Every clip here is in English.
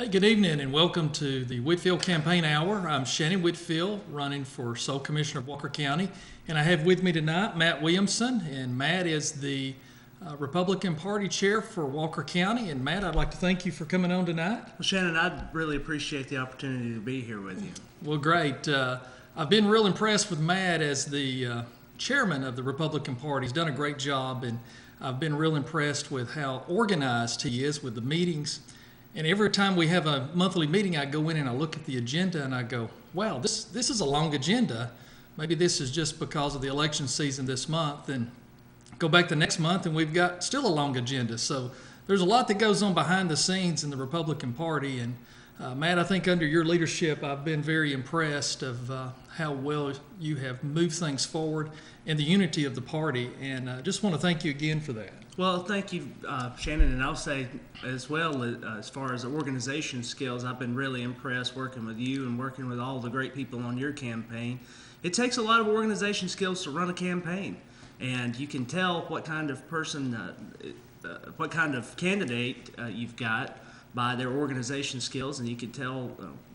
Hey, good evening and welcome to the Whitfield Campaign Hour. I'm Shannon Whitfield, running for Sole Commissioner of Walker County, and I have with me tonight Matt Williamson, and Matt is the Republican Party Chair for Walker County. And Matt, I'd like to thank you for coming on tonight. Well, Shannon, I'd really appreciate the opportunity to be here with you. Well, great. I've been real impressed with Matt as the chairman of the Republican Party. He's done a great job, and I've been real impressed with how organized he is with the meetings. And every time we have a monthly meeting, I go in and I look at the agenda and I go, wow, this is a long agenda. Maybe this is just because of the election season this month. And go back the next month and we've got still a long agenda. So there's a lot that goes on behind the scenes in the Republican Party. And Matt, I think under your leadership, I've been very impressed of how well you have moved things forward and the unity of the party. And I just want to thank you again for that. Well, thank you, Shannon, and I'll say as well, as far as organization skills, I've been really impressed working with you and working with all the great people on your campaign. It takes a lot of organization skills to run a campaign, and you can tell what kind of person, what kind of candidate you've got by their organization skills, and you can tell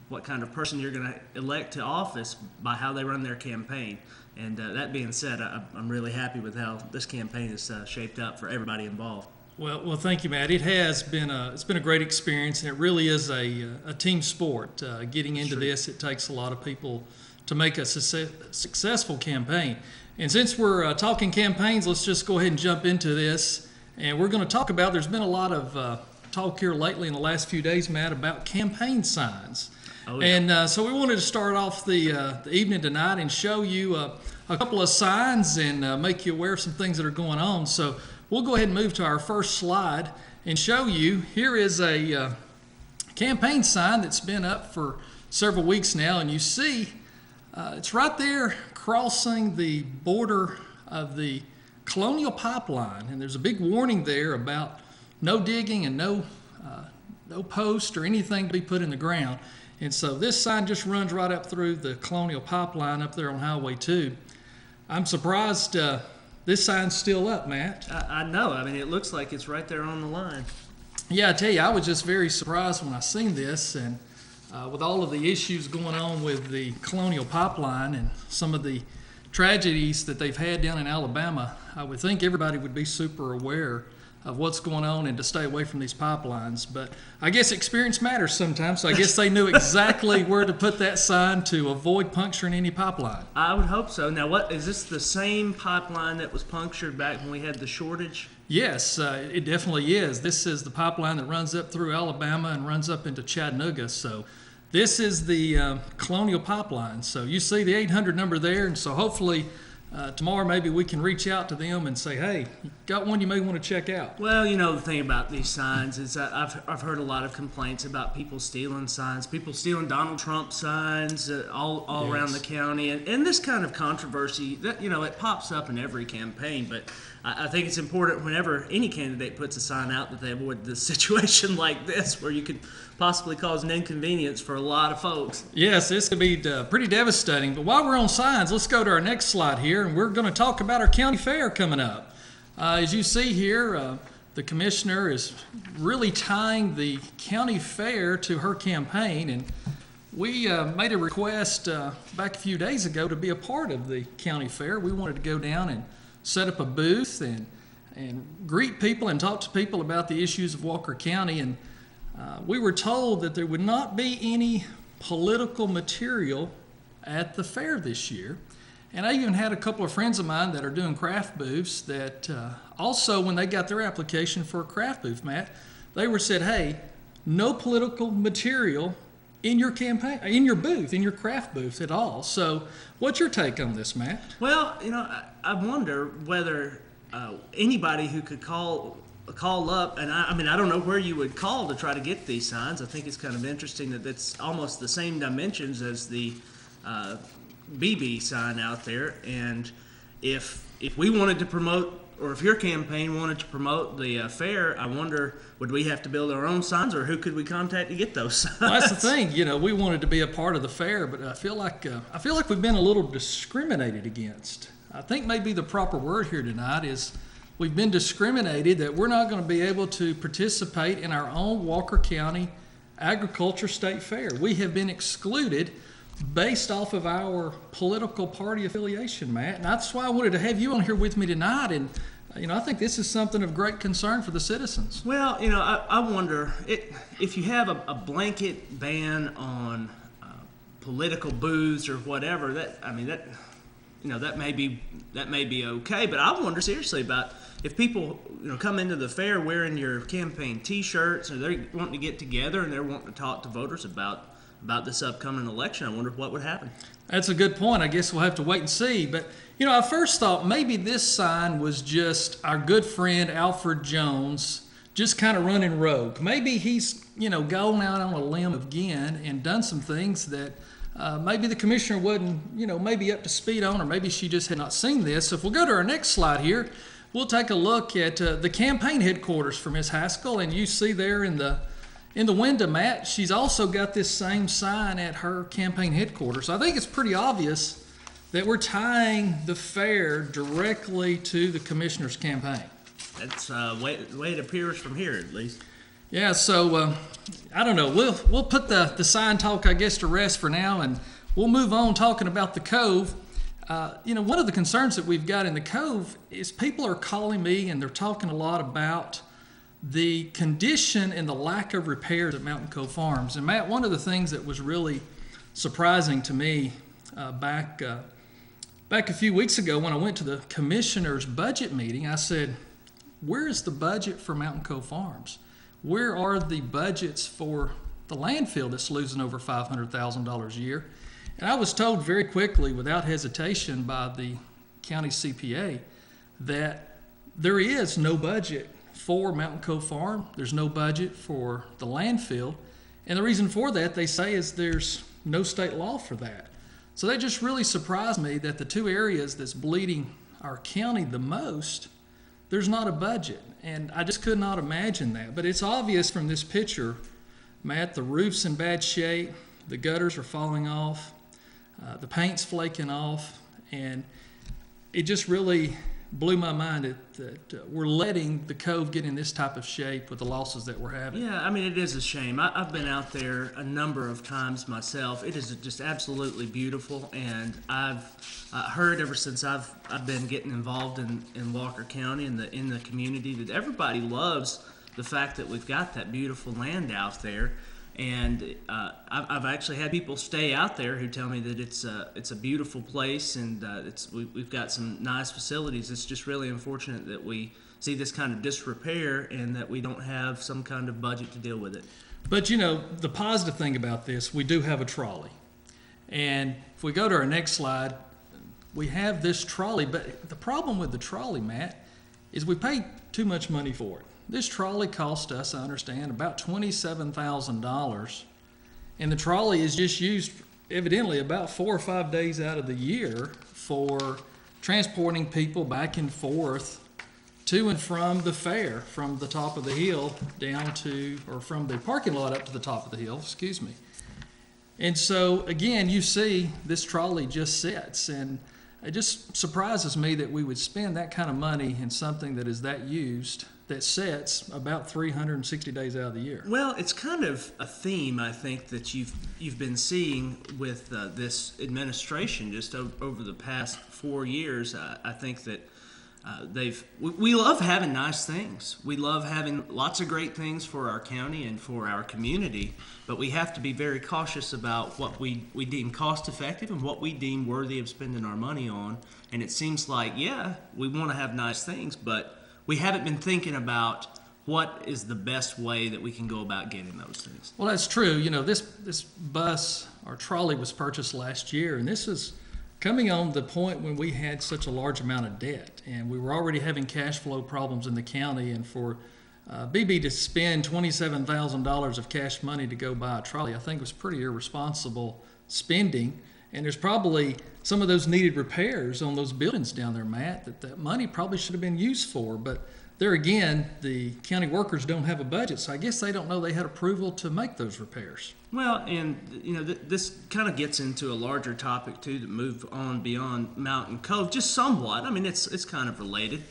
what kind of person you're going to elect to office by how they run their campaign. And that being said, I'm really happy with how this campaign is shaped up for everybody involved. Well, thank you, Matt. It has been it's been a great experience, and it really is a team sport. Getting into this, it takes a lot of people to make a successful campaign. And since we're talking campaigns, let's just go ahead and jump into this. And we're going to talk about, there's been a lot of talk here lately in the last few days, Matt, about campaign signs. Oh, yeah. And so we wanted to start off the evening tonight and show you a couple of signs and make you aware of some things that are going on. So we'll go ahead and move to our first slide and show you. Here is a campaign sign that's been up for several weeks now, and you see it's right there crossing the border of the Colonial Pipeline, and there's a big warning there about no digging and no post or anything to be put in the ground. And so this sign just runs right up through the Colonial Pipeline up there on Highway 2. I'm surprised this sign's still up, Matt. I know. I mean, it looks like it's right there on the line. Yeah, I tell you, I was just very surprised when I seen this, and with all of the issues going on with the Colonial Pipeline and some of the tragedies that they've had down in Alabama, I would think everybody would be super aware of what's going on and to stay away from these pipelines. But I guess experience matters sometimes, so I guess they knew exactly where to put that sign to avoid puncturing any pipeline. I would hope so. Now, what is this, the same pipeline that was punctured back when we had the shortage? Yes, it definitely is. This is the pipeline that runs up through Alabama and runs up into Chattanooga. So this is the Colonial Pipeline. So you see the 800 number there, and so hopefully tomorrow maybe we can reach out to them and say, hey, you got one you may want to check out. Well, you know, the thing about these signs is that I've heard a lot of complaints about people stealing signs, people stealing Donald Trump signs all around the county. And this kind of controversy, that, you know, it pops up in every campaign. But I think it's important whenever any candidate puts a sign out that they avoid this situation like this where you could possibly cause an inconvenience for a lot of folks. Yes, this could be pretty devastating. But while we're on signs, let's go to our next slide here, and we're going to talk about our county fair coming up. As you see here, the commissioner is really tying the county fair to her campaign, and we made a request back a few days ago to be a part of the county fair. We wanted to go down and set up a booth and greet people and talk to people about the issues of Walker County. And we were told that there would not be any political material at the fair this year. And I even had a couple of friends of mine that are doing craft booths that also, when they got their application for a craft booth, Matt, they were said, hey, no political material in your campaign, in your booth, in your craft booth at all. So what's your take on this, Matt? Well, you know, I wonder whether anybody who could call up, and I mean, I don't know where you would call to try to get these signs. I think it's kind of interesting that it's almost the same dimensions as the BB sign out there. And if we wanted to promote, or if your campaign wanted to promote the fair, I wonder, would we have to build our own signs, or who could we contact to get those signs? Well, that's the thing. You know, we wanted to be a part of the fair, but I feel like we've been a little discriminated against. I think maybe the proper word here tonight is we've been discriminated, that we're not going to be able to participate in our own Walker County Agriculture State Fair. We have been excluded based off of our political party affiliation, Matt. And that's why I wanted to have you on here with me tonight. And, I think this is something of great concern for the citizens. Well, I wonder if you have a blanket ban on political booths or whatever. That may be okay. But I wonder seriously about if people come into the fair wearing your campaign T-shirts, or they're wanting to get together and they're wanting to talk to voters about this upcoming election. I wonder what would happen. That's a good point. I guess we'll have to wait and see. But, I first thought maybe this sign was just our good friend Alfred Jones just kind of running rogue. Maybe he's, gone out on a limb again and done some things that maybe the commissioner wasn't, maybe up to speed on, or maybe she just had not seen this. So if we'll go to our next slide here, we'll take a look at the campaign headquarters for Ms. Haskell. And you see there in the window, Matt, she's also got this same sign at her campaign headquarters. I think it's pretty obvious that we're tying the fair directly to the commissioner's campaign. That's the way it appears from here, at least. Yeah, so I don't know. We'll put the sign talk, I guess, to rest for now, and we'll move on talking about the Cove. One of the concerns that we've got in the Cove is people are calling me and they're talking a lot about the condition and the lack of repairs at Mountain Cove Farms. And Matt, one of the things that was really surprising to me back a few weeks ago when I went to the commissioner's budget meeting, I said, where is the budget for Mountain Cove Farms? Where are the budgets for the landfill that's losing over $500,000 a year? And I was told very quickly, without hesitation, by the county CPA that there is no budget for Mountain Cove Farm. There's no budget for the landfill. And the reason for that, they say, is there's no state law for that. So that just really surprised me that the two areas that's bleeding our county the most, there's not a budget. And I just could not imagine that. But it's obvious from this picture, Matt, the roof's in bad shape, the gutters are falling off, the paint's flaking off, and it just really blew my mind that we're letting the Cove get in this type of shape with the losses that we're having. Yeah, it is a shame. I've been out there a number of times myself. It is just absolutely beautiful, and I've heard ever since I've been getting involved in Walker County and in the community that everybody loves the fact that we've got that beautiful land out there. And I've actually had people stay out there who tell me that it's a beautiful place, and we've got some nice facilities. It's just really unfortunate that we see this kind of disrepair and that we don't have some kind of budget to deal with it. But the positive thing about this, we do have a trolley. And if we go to our next slide, we have this trolley. But the problem with the trolley, Matt, is we pay too much money for it. This trolley cost us, I understand, about $27,000, and the trolley is just used evidently about 4 or 5 days out of the year for transporting people back and forth to and from the fair, from the top of the hill down to, or from the parking lot up to the top of the hill, excuse me. And so, again, you see this trolley just sits, and it just surprises me that we would spend that kind of money in something that is that used, that sets about 360 days out of the year. Well, it's kind of a theme, I think, that you've been seeing with this administration just over the past 4 years. I think that we love having nice things. We love having lots of great things for our county and for our community, but we have to be very cautious about what we deem cost effective and what we deem worthy of spending our money on. And it seems like, yeah, we want to have nice things, but we haven't been thinking about what is the best way that we can go about getting those things. Well, that's true. This bus or trolley was purchased last year, and this is coming on the point when we had such a large amount of debt, and we were already having cash flow problems in the county, and for BB to spend $27,000 of cash money to go buy a trolley, I think was pretty irresponsible spending. And there's probably some of those needed repairs on those buildings down there, Matt, that money probably should have been used for. But there again, the county workers don't have a budget, so I guess they don't know they had approval to make those repairs. Well, and this kind of gets into a larger topic too that move on beyond Mountain Cove, just somewhat. It's kind of related.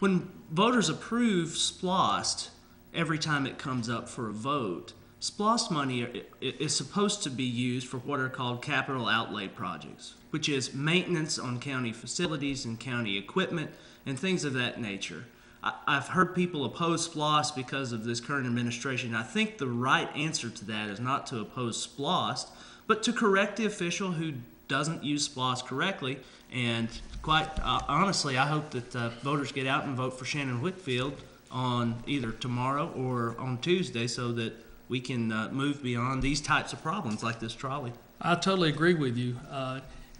When voters approve SPLOST, every time it comes up for a vote, SPLOST money is supposed to be used for what are called capital outlay projects, which is maintenance on county facilities and county equipment and things of that nature. I've heard people oppose SPLOST because of this current administration. I think the right answer to that is not to oppose SPLOST, but to correct the official who doesn't use SPLOST correctly. And quite honestly, I hope that voters get out and vote for Shannon Whitfield on either tomorrow or on Tuesday so that we can move beyond these types of problems like this trolley. I totally agree with you.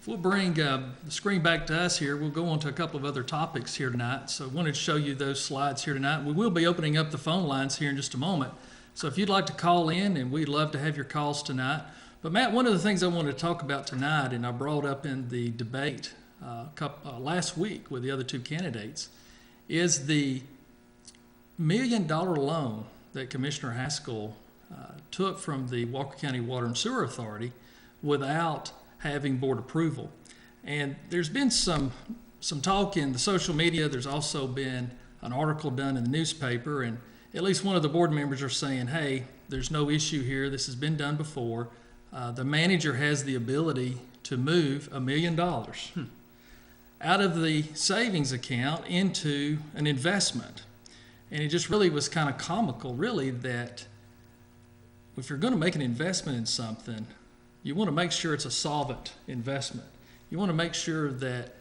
If we'll bring the screen back to us here, we'll go on to a couple of other topics here tonight. So I wanted to show you those slides here tonight. We will be opening up the phone lines here in just a moment. So if you'd like to call in, and we'd love to have your calls tonight. But Matt, one of the things I wanted to talk about tonight, and I brought up in the debate last week with the other two candidates, is the $1 million loan that Commissioner Haskell took from the Walker County Water and Sewer Authority without having board approval. And there's been some talk in the social media. There's also been an article done in the newspaper, and at least one of the board members are saying, hey, there's no issue here. This has been done before. The manager has the ability to move $1 million out of the savings account into an investment. And it just really was kind of comical, really, that if you're going to make an investment in something, you want to make sure it's a solvent investment. You want to make sure that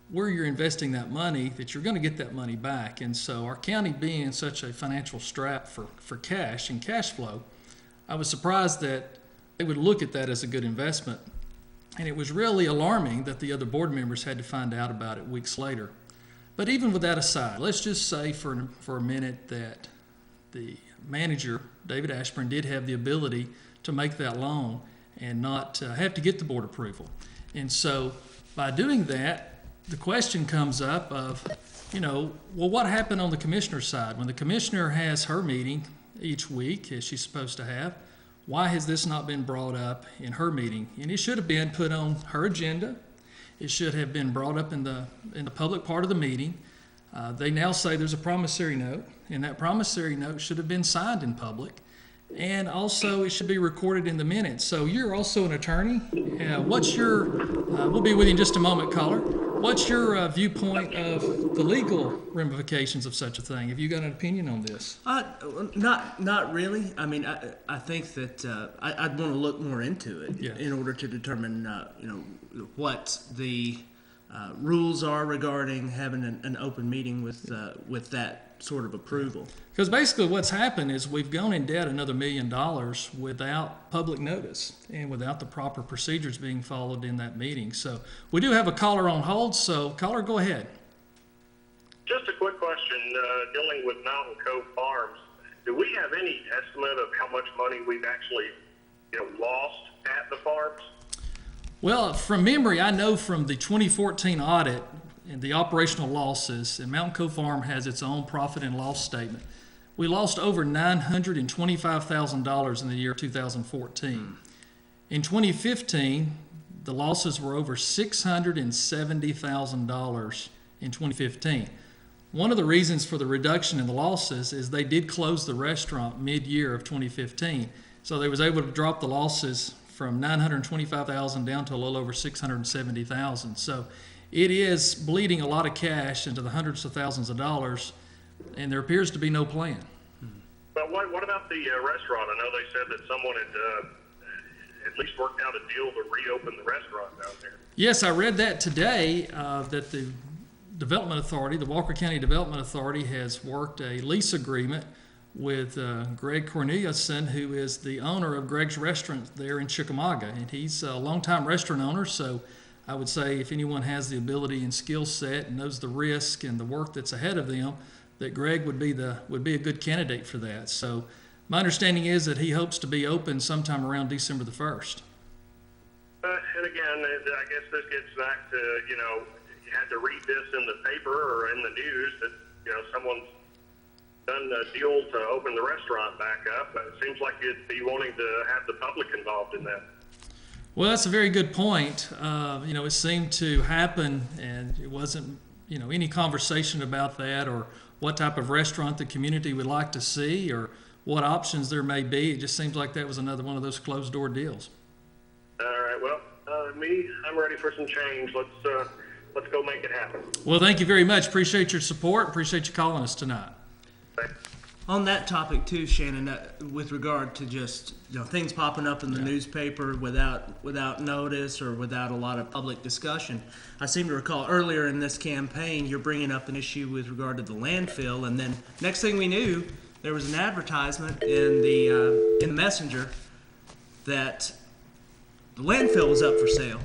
where you're investing that money, that you're going to get that money back. And so our county being in such a financial strap for cash and cash flow, I was surprised that they would look at that as a good investment. And it was really alarming that the other board members had to find out about it weeks later. But even with that aside, let's just say for a minute that the manager, David Ashburn, did have the ability to make that loan and not have to get the board approval. And so by doing that, the question comes up of, well, what happened on the commissioner's side? When the commissioner has her meeting each week, as she's supposed to have, why has this not been brought up in her meeting? And it should have been put on her agenda. It should have been brought up in the public part of the meeting. They now say there's a promissory note, and that promissory note should have been signed in public. And also, it should be recorded in the minutes. So you're also an attorney. What's your, we'll be with you in just a moment, caller. What's your viewpoint of the legal ramifications of such a thing? Have you got an opinion on this? Not really. I mean, I think that I'd want to look more into it in order to determine, what the rules are regarding having an open meeting with that sort of approval. Because basically what's happened is we've gone in debt another $1 million without public notice and without the proper procedures being followed in that meeting. So we do have a caller on hold, so caller, go ahead. Just a quick question dealing with Mountain Cove Farms. Do we have any estimate of how much money we've actually lost at the farms? Well, from memory, I know from the 2014 audit and the operational losses, and Mountain Cove Farm has its own profit and loss statement, we lost over $925,000 in the year 2014. In 2015, the losses were over $670,000 in 2015. One of the reasons for the reduction in the losses is they did close the restaurant mid-year of 2015. So they was able to drop the losses from $925,000 down to a little over $670,000. So it is bleeding a lot of cash into the hundreds of thousands of dollars, and there appears to be no plan. But what about the restaurant? I know they said that someone had at least worked out a deal to reopen the restaurant down there. Yes, I read that today, that the Development Authority, the Walker County Development Authority, has worked a lease agreement with Greg Corneliuson, who is the owner of Greg's Restaurant there in Chickamauga. And he's a longtime restaurant owner, so I would say if anyone has the ability and skill set and knows the risk and the work that's ahead of them, that Greg would be a good candidate for that. So my understanding is that he hopes to be open sometime around December the 1st. And again, I guess this gets back to, you had to read this in the paper or in the news that, someone's done a deal to open the restaurant back up. It seems like you'd be wanting to have the public involved in that. Well, that's a very good point. It seemed to happen, and it wasn't, any conversation about that or what type of restaurant the community would like to see or what options there may be. It just seems like that was another one of those closed door deals. All right. Well, I'm ready for some change. Let's go make it happen. Well, thank you very much. Appreciate your support. Appreciate you calling us tonight. Thanks. On that topic too, Shannon, with regard to just things popping up in the newspaper without notice or without a lot of public discussion, I seem to recall earlier in this campaign you're bringing up an issue with regard to the landfill, and then next thing we knew, there was an advertisement in the Messenger that the landfill was up for sale,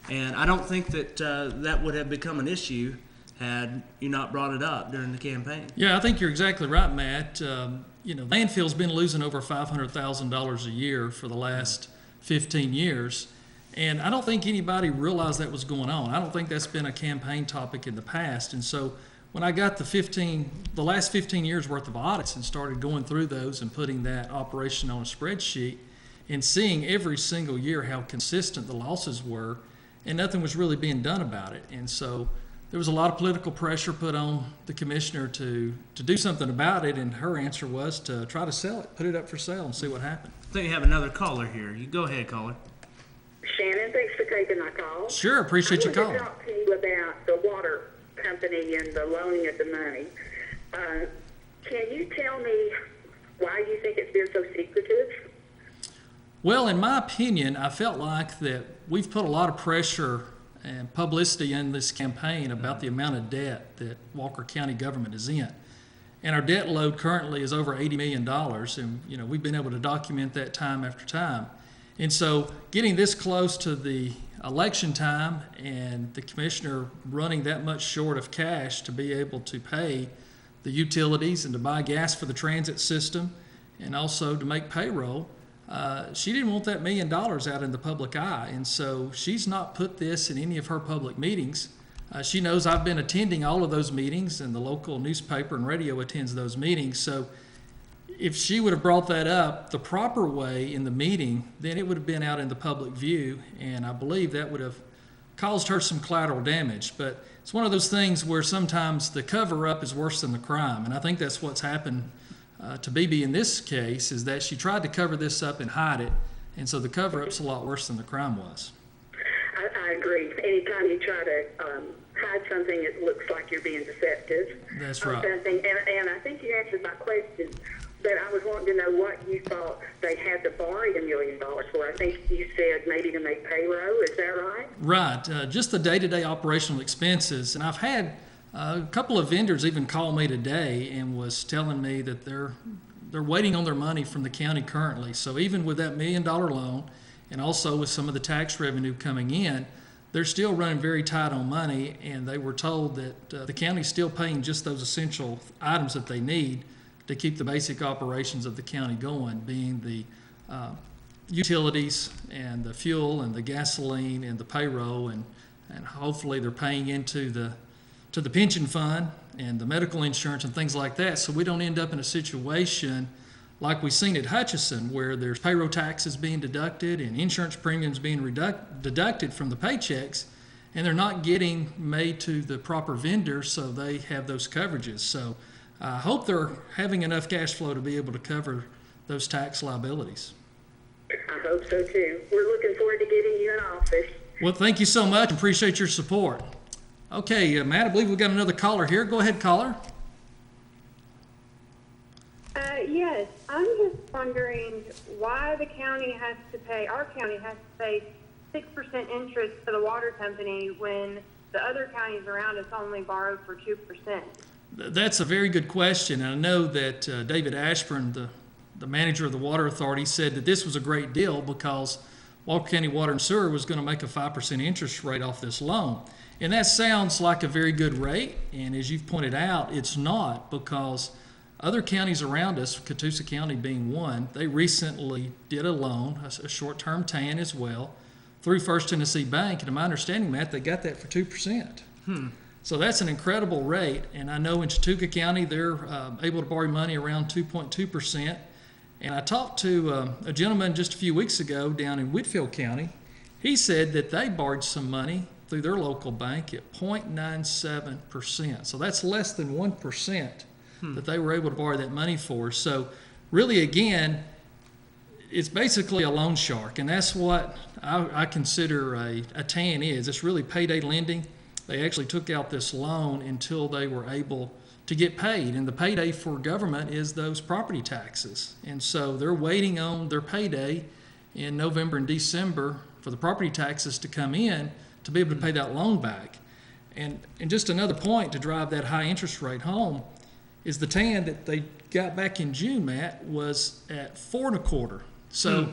and I don't think that that would have become an issue had you not brought it up during the campaign. Yeah, I think you're exactly right, Matt. Landfill's been losing over $500,000 a year for the last 15 years, and I don't think anybody realized that was going on. I don't think that's been a campaign topic in the past, and so when I got the last 15 years worth of audits and started going through those and putting that operation on a spreadsheet and seeing every single year how consistent the losses were, and nothing was really being done about it, and so there was a lot of political pressure put on the commissioner to do something about it, and her answer was to try to sell it, put it up for sale, and see what happened. I think you have another caller here. You go ahead, caller. Shannon, thanks for taking my call. Sure, appreciate you I calling. want to talk to you about the water company and the loaning of the money. Can you tell me why you think it's been so secretive? Well, in my opinion, I felt like that we've put a lot of pressure and publicity in this campaign about the amount of debt that Walker County government is in. And our debt load currently is over $80 million, and we've been able to document that time after time. And so getting this close to the election time and the commissioner running that much short of cash to be able to pay the utilities and to buy gas for the transit system and also to make payroll, she didn't want that $1 million out in the public eye, and so she's not put this in any of her public meetings. She knows I've been attending all of those meetings, and the local newspaper and radio attends those meetings. So if she would have brought that up the proper way in the meeting, then it would have been out in the public view, and I believe that would have caused her some collateral damage. But it's one of those things where sometimes the cover-up is worse than the crime, and I think that's what's happened to BB in this case, is that she tried to cover this up and hide it, and so the cover-up's a lot worse than the crime was. I agree. Anytime you try to hide something, it looks like you're being deceptive. That's right. And I think you answered my question, but I was wanting to know what you thought they had to borrow $1 million for. I think you said maybe to make payroll. Is that right? Right. Just the day-to-day operational expenses, and I've had a couple of vendors even call me today and was telling me that they're waiting on their money from the county currently. So even with that $1 million loan and also with some of the tax revenue coming in, they're still running very tight on money, and they were told that the county's still paying just those essential items that they need to keep the basic operations of the county going, being the utilities and the fuel and the gasoline and the payroll, and hopefully they're paying into the pension fund and the medical insurance and things like that, so we don't end up in a situation like we've seen at Hutchinson, where there's payroll taxes being deducted and insurance premiums being deducted from the paychecks, and they're not getting made to the proper vendor, so they have those coverages. So I hope they're having enough cash flow to be able to cover those tax liabilities. I hope so too. We're looking forward to getting you in office. Well, thank you so much. Appreciate your support. Okay, Matt, I believe we've got another caller here. Go ahead, caller. Yes, I'm just wondering why our county has to pay 6% interest to the water company when the other counties around us only borrow for 2%. That's a very good question. And I know that David Ashburn, the manager of the Water Authority, said that this was a great deal because Walker County Water and Sewer was going to make a 5% interest rate off this loan. And that sounds like a very good rate, and as you've pointed out, it's not, because other counties around us, Catoosa County being one, they recently did a loan, a short-term TAN as well, through First Tennessee Bank, and to my understanding, Matt, they got that for 2%. So that's an incredible rate, and I know in Chattooga County they're able to borrow money around 2.2%. And I talked to a gentleman just a few weeks ago down in Whitfield County. He said that they borrowed some money through their local bank at 0.97%. So that's less than 1% that they were able to borrow that money for. So really, again, it's basically a loan shark, and that's what I consider a TAN is. It's really payday lending. They actually took out this loan until they were able to get paid, and the payday for government is those property taxes. And so they're waiting on their payday in November and December for the property taxes to come in to be able to pay that loan back. And just another point to drive that high interest rate home is the TAN that they got back in June, Matt, was at 4.25. So,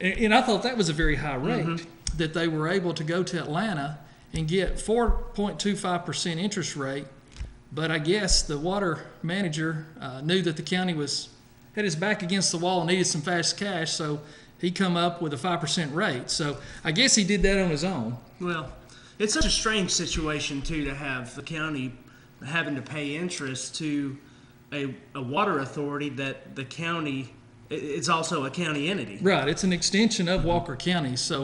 and I thought that was a very high rate that they were able to go to Atlanta and get 4.25% interest rate. But I guess the water manager knew that the county had his back against the wall and needed some fast cash, so he come up with a 5% rate. So I guess he did that on his own. Well, it's such a strange situation, too, to have the county having to pay interest to a water authority that the county, it's also a county entity. Right. It's an extension of Walker County. So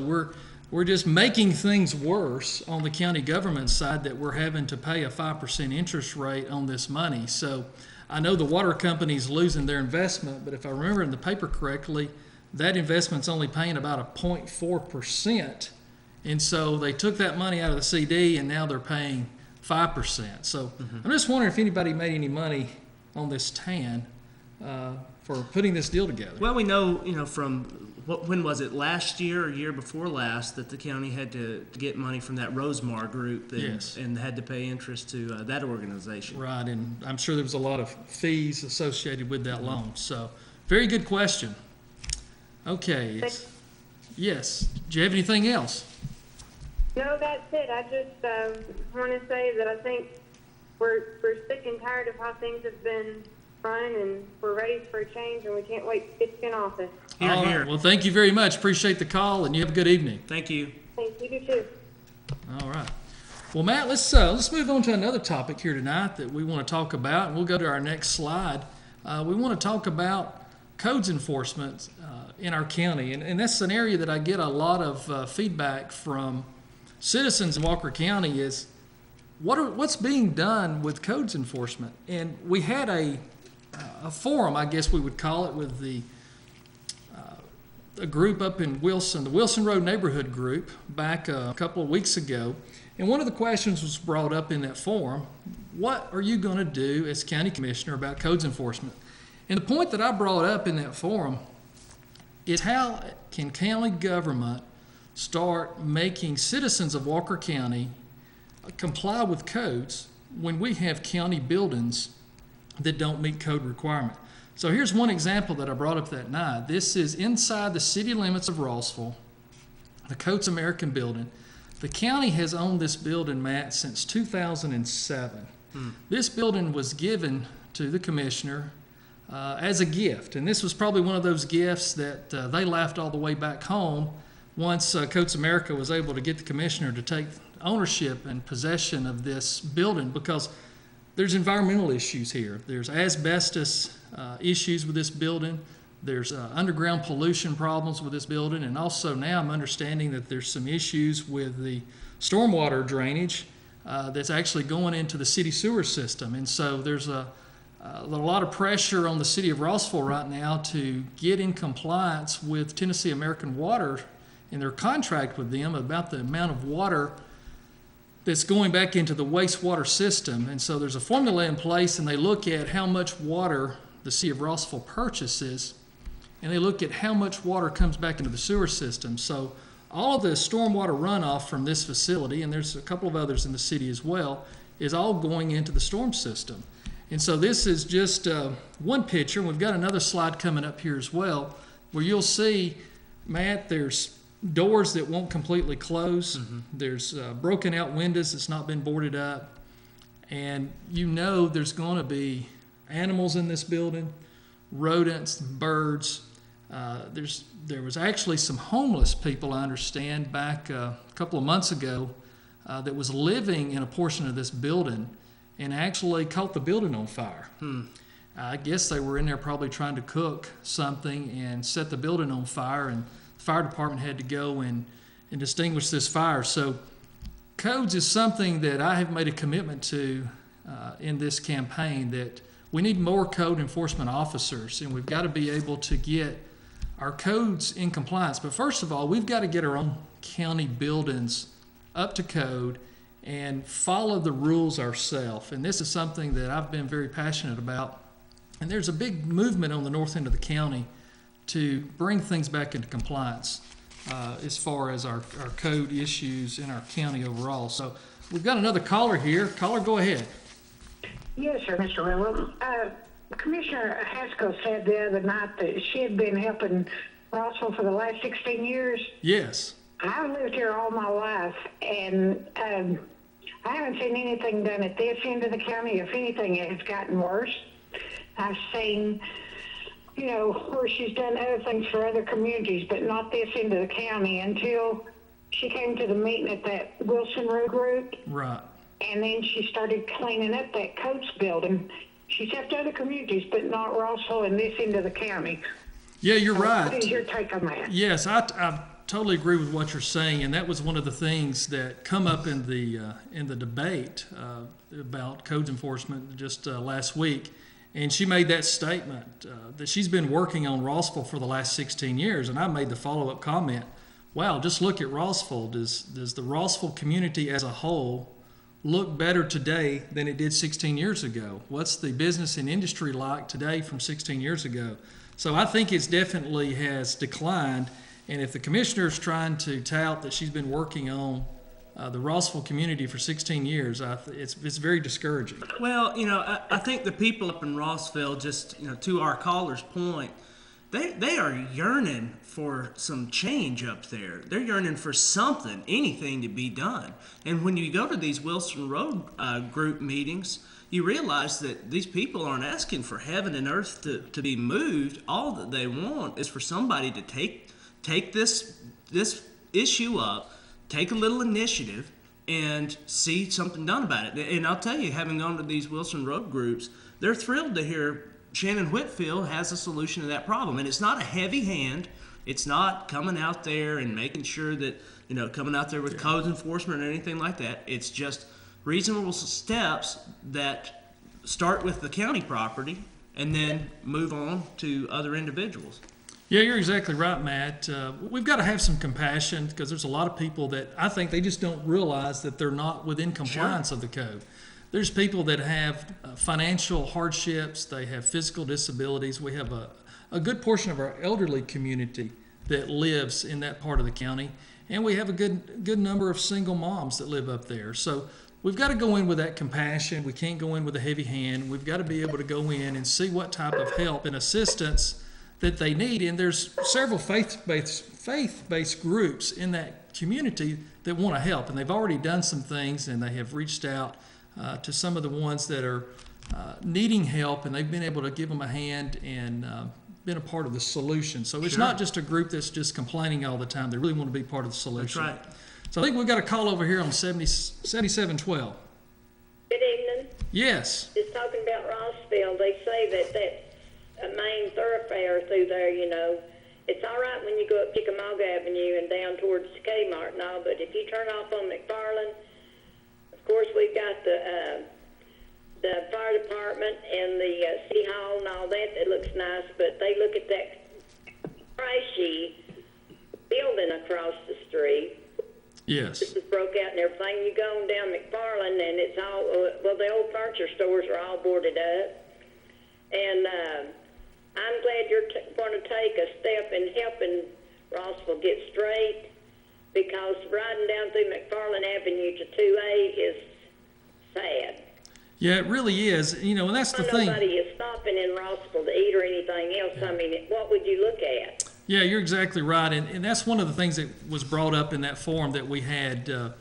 we're just making things worse on the county government side that we're having to pay a 5% interest rate on this money. So I know the water company's losing their investment, but if I remember in the paper correctly, that investment's only paying about a 0.4%. And so they took that money out of the CD and now they're paying 5%. So I'm just wondering if anybody made any money on this TAN for putting this deal together. Well, we know, from when was it, last year or year before last, that the county had to get money from that Rosemar group and had to pay interest to that organization. Right, and I'm sure there was a lot of fees associated with that loan. So very good question. Okay. Yes. Do you have anything else? No, that's it. I just want to say that I think we're sick and tired of how things have been run, and we're ready for a change, and we can't wait to get you in office. Here, All right. here. Well, thank you very much. Appreciate the call, and you have a good evening. Thank you. Thanks. You do too. All right. Well, Matt, let's move on to another topic here tonight that we want to talk about, and we'll go to our next slide. We want to talk about codes enforcement in our county, and that's an area that I get a lot of feedback from citizens in Walker County is what's being done with codes enforcement. And we had a forum, I guess we would call it, with a group up in Wilson, the Wilson Road Neighborhood Group, back a couple of weeks ago. And one of the questions was brought up in that forum: what are you going to do as county commissioner about codes enforcement? And the point that I brought up in that forum is how can county government start making citizens of Walker County comply with codes when we have county buildings that don't meet code requirement. So here's one example that I brought up that night. This is inside the city limits of Rossville, the Coates American building. The county has owned this building, Matt, since 2007. This building was given to the commissioner as a gift, and this was probably one of those gifts that they laughed all the way back home once Coates America was able to get the commissioner to take ownership and possession of this building, because there's environmental issues here. There's asbestos issues with this building. There's underground pollution problems with this building, and also now I'm understanding that there's some issues with the stormwater drainage that's actually going into the city sewer system. And so there's a lot of pressure on the city of Rossville right now to get in compliance with Tennessee American Water in their contract with them about the amount of water that's going back into the wastewater system. And so there's a formula in place, and they look at how much water the city of Rossville purchases, and they look at how much water comes back into the sewer system. So all of the stormwater runoff from this facility, and there's a couple of others in the city as well, is all going into the storm system. And so this is just one picture. We've got another slide coming up here as well, where you'll see, Matt, there's doors that won't completely close. There's broken out windows that's not been boarded up. And there's going to be animals in this building, rodents, birds. There was actually some homeless people, I understand, back a couple of months ago that was living in a portion of this building and actually caught the building on fire. I guess they were in there probably trying to cook something and set the building on fire, and the fire department had to go and extinguish this fire. So codes is something that I have made a commitment to in this campaign, that we need more code enforcement officers, and we've got to be able to get our codes in compliance. But first of all, we've got to get our own county buildings up to code and follow the rules ourselves. And this is something that I've been very passionate about. And there's a big movement on the north end of the county to bring things back into compliance as far as our code issues in our county overall. So we've got another caller here. Caller, go ahead. Yes, sir, Mr. Railroad. Commissioner Haskell said the other night that she had been helping Rossville for the last 16 years. Yes. I've lived here all my life, and I haven't seen anything done at this end of the county. If anything, it has gotten worse. I've seen, where she's done other things for other communities, but not this end of the county until she came to the meeting at that Wilson Road group. Right. And then she started cleaning up that Coates building. She's helped other communities, but not Rossville and this end of the county. Yeah, you're right. What is your take on that? Yes, I totally agree with what you're saying, and that was one of the things that come up in the debate about codes enforcement just last week. And she made that statement that she's been working on Rossville for the last 16 years, and I made the follow-up comment, wow, just look at Rossville. Does the Rossville community as a whole look better today than it did 16 years ago? What's the business and industry like today from 16 years ago? So I think it's definitely has declined. And if the commissioner is trying to tout that she's been working on the Rossville community for 16 years, it's very discouraging. Well, I think the people up in Rossville, just, to our caller's point, they are yearning for some change up there. They're yearning for something, anything to be done. And when you go to these Wilson Road group meetings, you realize that these people aren't asking for heaven and earth to be moved. All that they want is for somebody to take this issue up, take a little initiative, and see something done about it. And I'll tell you, having gone to these Wilson Road groups, they're thrilled to hear Shannon Whitfield has a solution to that problem. And it's not a heavy hand. It's not coming out there and making sure that, coming out there with codes enforcement or anything like that. It's just reasonable steps that start with the county property and then move on to other individuals. Yeah, you're exactly right, Matt. We've got to have some compassion because there's a lot of people that I think they just don't realize that they're not within compliance of the code. There's people that have financial hardships, they have physical disabilities. We have a good portion of our elderly community that lives in that part of the county, and we have a good number of single moms that live up there. So we've got to go in with that compassion. We can't go in with a heavy hand. We've got to be able to go in and see what type of help and assistance that they need. And there's several faith-based groups in that community that want to help, and they've already done some things, and they have reached out to some of the ones that are needing help, and they've been able to give them a hand and been a part of the solution. So it's not just a group that's just complaining all the time. They really want to be part of the solution. That's right. So I think we've got a call over here on 7712. Good evening. Yes. Just talking about Rossville, they say that main thoroughfare through there, it's all right when you go up Chickamauga Avenue and down towards Kmart and all, but if you turn off on McFarland, of course, we've got the fire department and the city hall and all that. It looks nice, but they look at that trashy building across the street. Yes. This is broke out and everything. You go on down McFarland, and it's all the old furniture stores are all boarded up. And I'm glad you're going to take a step in helping Rossville get straight, because riding down through McFarland Avenue to 2A is sad. Yeah, it really is. And that's the thing. Nobody is stopping in Rossville to eat or anything else. I mean, what would you look at? Yeah, you're exactly right. And that's one of the things that was brought up in that forum that we had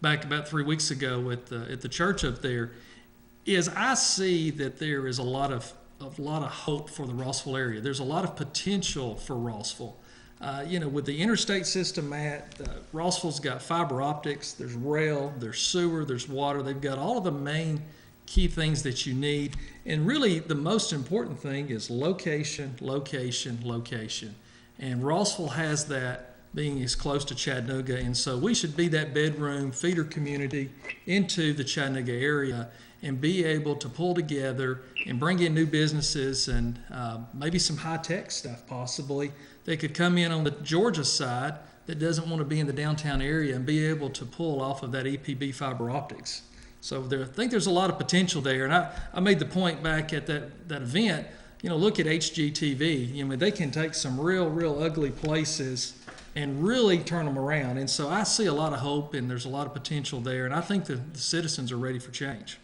back about 3 weeks ago at the church up there, is I see that there is a lot of hope for the Rossville area. There's a lot of potential for Rossville. With the interstate system, Matt, Rossville's got fiber optics, there's rail, there's sewer, there's water. They've got all of the main key things that you need. And really, the most important thing is location, location, location. And Rossville has that, being as close to Chattanooga. And so we should be that bedroom feeder community into the Chattanooga area. and be able to pull together and bring in new businesses and maybe some high-tech stuff possibly that could come in on the Georgia side that doesn't want to be in the downtown area and be able to pull off of that EPB fiber optics. So I think there's a lot of potential there. And I made the point back at that event, look at HGTV. They can take some real ugly places and really turn them around. And so I see a lot of hope, and there's a lot of potential there. And I think the citizens are ready for change.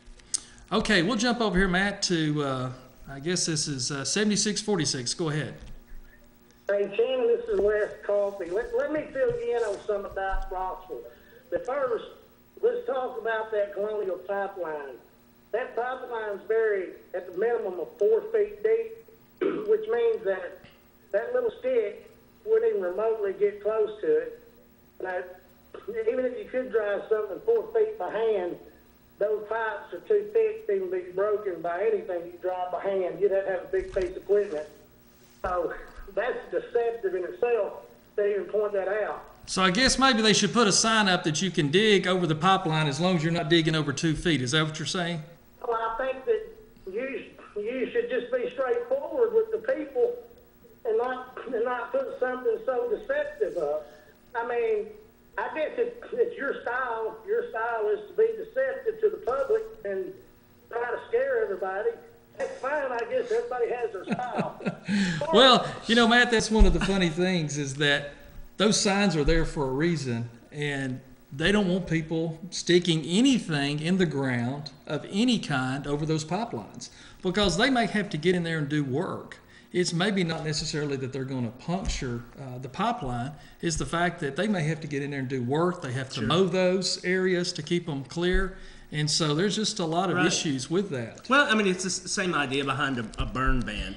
Okay, we'll jump over here, Matt, to, I guess this is 7646. Go ahead. Hey, Shannon, this is Wes Coffey. Let me fill you in on some about Rossville. But first, let's talk about that Colonial pipeline. That pipeline's buried at the minimum of 4 feet deep, which means that that little stick wouldn't even remotely get close to it. Now, even if you could drive something 4 feet by hand, those pipes are too thick to even be broken by anything you drive by hand. You'd have to have a big piece of equipment. So that's deceptive in itself to even point that out. So I guess maybe they should put a sign up that you can dig over the pipeline as long as you're not digging over 2 feet. Is that what you're saying? Well, I think that you should just be straightforward with the people and not put something so deceptive up. I mean, I guess it's your style. Your style is to be deceptive to the public and try to scare everybody. That's fine. I guess everybody has their style. Well, Matt, that's one of the funny things is that those signs are there for a reason, and they don't want people sticking anything in the ground of any kind over those pipelines because they may have to get in there and do work. It's maybe not necessarily that they're going to puncture the pipeline. It's the fact that they may have to get in there and do work. They have to mow those areas to keep them clear. And so there's just a lot of issues with that. Well, I mean, it's the same idea behind a burn ban.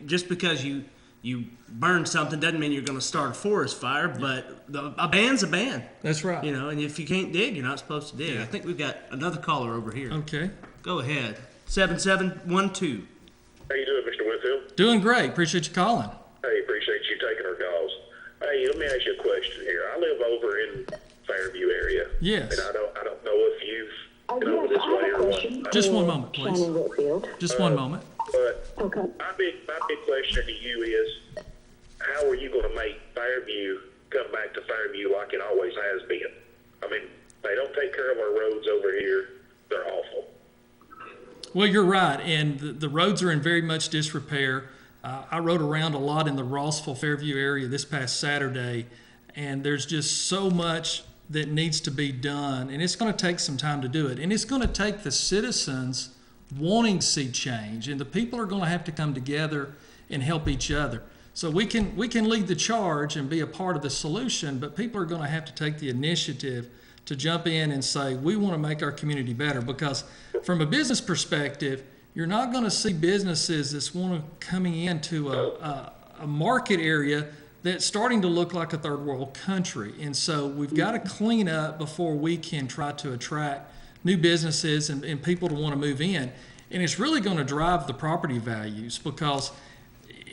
Just because you burn something doesn't mean you're going to start a forest fire, but a ban's a ban. That's right. And if you can't dig, you're not supposed to dig. Yeah. I think we've got another caller over here. Okay. Go ahead. 7712. How you doing, Mr. Whitfield? Doing great. Appreciate you calling. Hey, appreciate you taking our calls. Hey, let me ask you a question here. I live over in Fairview area. Yes. And I don't know if you've been over this way or what. Just one moment, please. Shannon Whitfield. Just one moment. But Okay. my big question to you is, how are you going to make Fairview come back to Fairview like it always has been? I mean, they don't take care of our roads over here. They're awful. Well, you're right, and the roads are in very much disrepair. I rode around a lot in the Rossville, Fairview area this past Saturday, and there's just so much that needs to be done, and it's going to take some time to do it. And it's going to take the citizens wanting to see change, and the people are going to have to come together and help each other. So we can lead the charge and be a part of the solution, but people are going to have to take the initiative to jump in and say, we want to make our community better. Because from a business perspective, you're not going to see businesses that's coming into a market area that's starting to look like a third world country. And so we've got to clean up before we can try to attract new businesses and people to want to move in. And it's really going to drive the property values because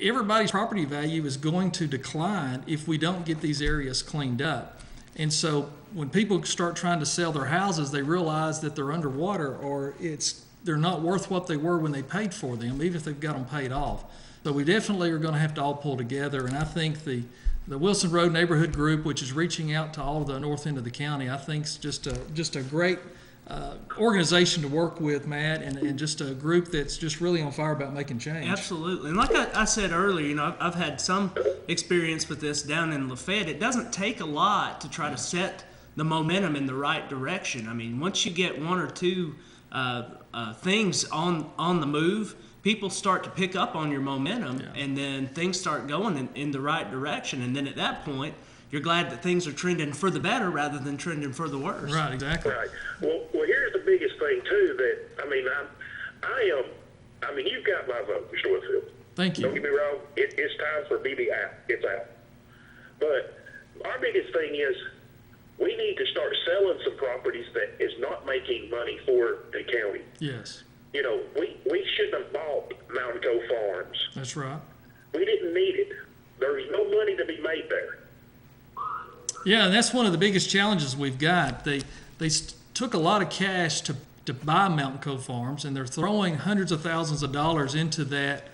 everybody's property value is going to decline if we don't get these areas cleaned up. And so when people start trying to sell their houses, they realize that they're underwater or they're not worth what they were when they paid for them, even if they've got them paid off. So we definitely are going to have to all pull together. And I think the Wilson Road Neighborhood Group, which is reaching out to all of the north end of the county, I think is just a great organization to work with, Matt, and just a group that's just really on fire about making change. Absolutely. And like I said earlier, I've had some experience with this down in Lafayette. It doesn't take a lot to try to set the momentum in the right direction. I mean, once you get one or two things on the move, people start to pick up on your momentum, and then things start going in the right direction. And then at that point, you're glad that things are trending for the better rather than trending for the worse. Right, exactly. Right. Well, here's the biggest thing too that I mean, you've got my vote, Mr. Whitfield. Thank you. Don't get me wrong. It's time for BB out. It's out. But our biggest thing is we need to start selling some properties that is not making money for the county. Yes. We shouldn't have bought Mountain Cove Farms. That's right. We didn't need it. There's no money to be made there. Yeah, and that's one of the biggest challenges we've got. They took a lot of cash to to buy Mountain Cove Farms, and they're throwing hundreds of thousands of dollars into that